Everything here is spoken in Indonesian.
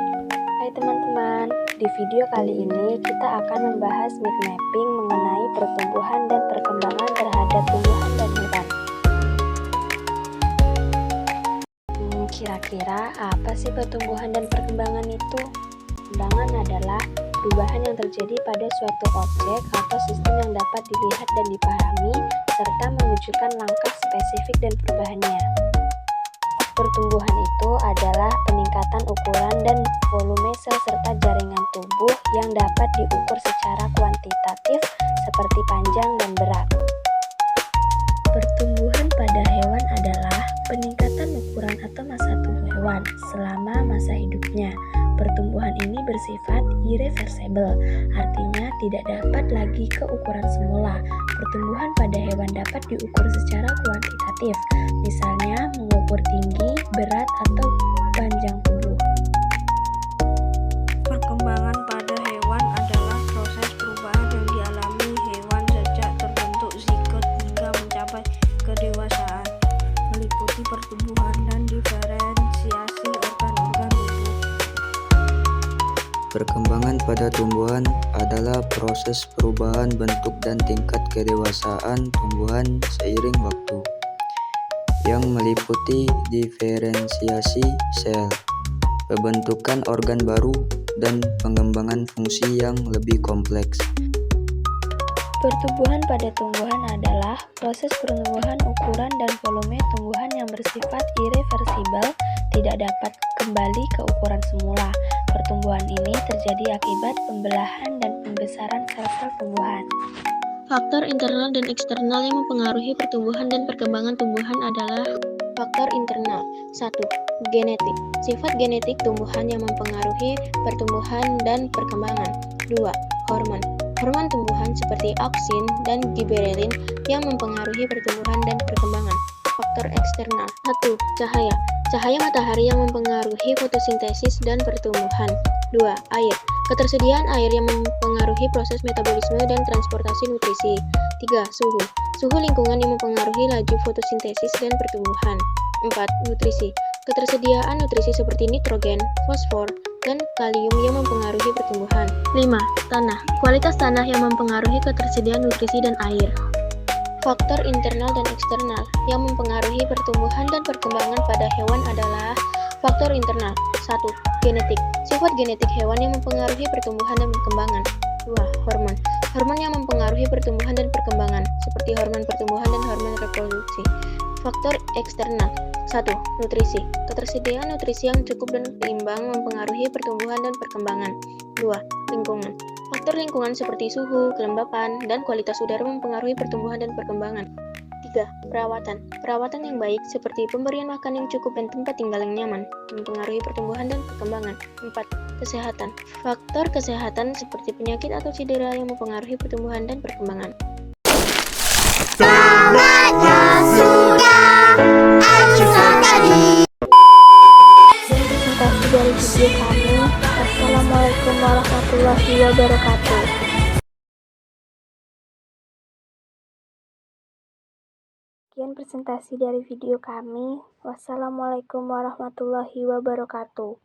Hai teman-teman, di video kali ini kita akan membahas mind mapping mengenai pertumbuhan dan perkembangan terhadap tumbuhan dan hewan. Kira-kira apa sih pertumbuhan dan perkembangan itu? Perkembangan adalah perubahan yang terjadi pada suatu objek atau sistem yang dapat dilihat dan dipahami, serta menunjukkan langkah spesifik dan perubahannya. Pertumbuhan itu adalah peningkatan ukuran dan volume sel serta jaringan tubuh yang dapat diukur secara kuantitatif seperti panjang dan berat. Pertumbuhan pada hewan adalah peningkatan ukuran atau massa tubuh hewan selama masa hidupnya. Pertumbuhan ini bersifat irreversible, artinya tidak dapat lagi ke ukuran semula. Pertumbuhan pada hewan dapat diukur secara kuantitatif, misalnya mengukur tinggi, berat, atau panjang tubuh. Perkembangan pada hewan adalah proses perubahan yang dialami hewan sejak terbentuk zigot hingga mencapai kedewasaan, meliputi pertumbuhan dan diferensiasi organ-organ tubuh. Perkembangan pada tumbuhan adalah proses perubahan bentuk dan tingkat kedewasaan tumbuhan seiring waktu, yang meliputi diferensiasi sel, pembentukan organ baru, dan pengembangan fungsi yang lebih kompleks. Pertumbuhan pada tumbuhan adalah proses pertumbuhan ukuran dan volume tumbuhan yang bersifat irreversibel, tidak dapat kembali ke ukuran semula. Pertumbuhan ini terjadi akibat pembelahan dan pembesaran sel-sel tumbuhan. Faktor internal dan eksternal yang mempengaruhi pertumbuhan dan perkembangan tumbuhan adalah faktor internal. 1. Genetik. Sifat genetik tumbuhan yang mempengaruhi pertumbuhan dan perkembangan. 2. Hormon. Hormon tumbuhan seperti auksin dan giberelin yang mempengaruhi pertumbuhan dan perkembangan. Faktor eksternal. 1. Cahaya. Cahaya matahari yang mempengaruhi fotosintesis dan pertumbuhan. 2. Air. Ketersediaan air yang mempengaruhi proses metabolisme dan transportasi nutrisi. 3. Suhu. Suhu lingkungan yang mempengaruhi laju fotosintesis dan pertumbuhan. 4. Nutrisi. Ketersediaan nutrisi seperti nitrogen, fosfor, dan kalium yang mempengaruhi pertumbuhan. 5. Tanah. Kualitas tanah yang mempengaruhi ketersediaan nutrisi dan air. Faktor internal dan eksternal yang mempengaruhi pertumbuhan dan perkembangan pada hewan adalah faktor internal. 1. Genetik. Sifat genetik hewan yang mempengaruhi pertumbuhan dan perkembangan. 2. Hormon. Hormon yang mempengaruhi pertumbuhan dan perkembangan, seperti hormon pertumbuhan dan hormon reproduksi. Faktor eksternal. 1. Nutrisi. Ketersediaan nutrisi yang cukup dan seimbang mempengaruhi pertumbuhan dan perkembangan. 2. Lingkungan. Faktor lingkungan seperti suhu, kelembapan, dan kualitas udara mempengaruhi pertumbuhan dan perkembangan. 3. Perawatan. Perawatan yang baik seperti pemberian makan yang cukup dan tempat tinggal yang nyaman mempengaruhi pertumbuhan dan perkembangan. 4. Kesehatan. Faktor kesehatan seperti penyakit atau cedera yang mempengaruhi pertumbuhan dan perkembangan. Tamatnya sudah episode tadi. Sekian presentasi dari video kami. Wassalamualaikum warahmatullahi wabarakatuh. Sekian presentasi dari video kami. Wassalamualaikum warahmatullahi wabarakatuh.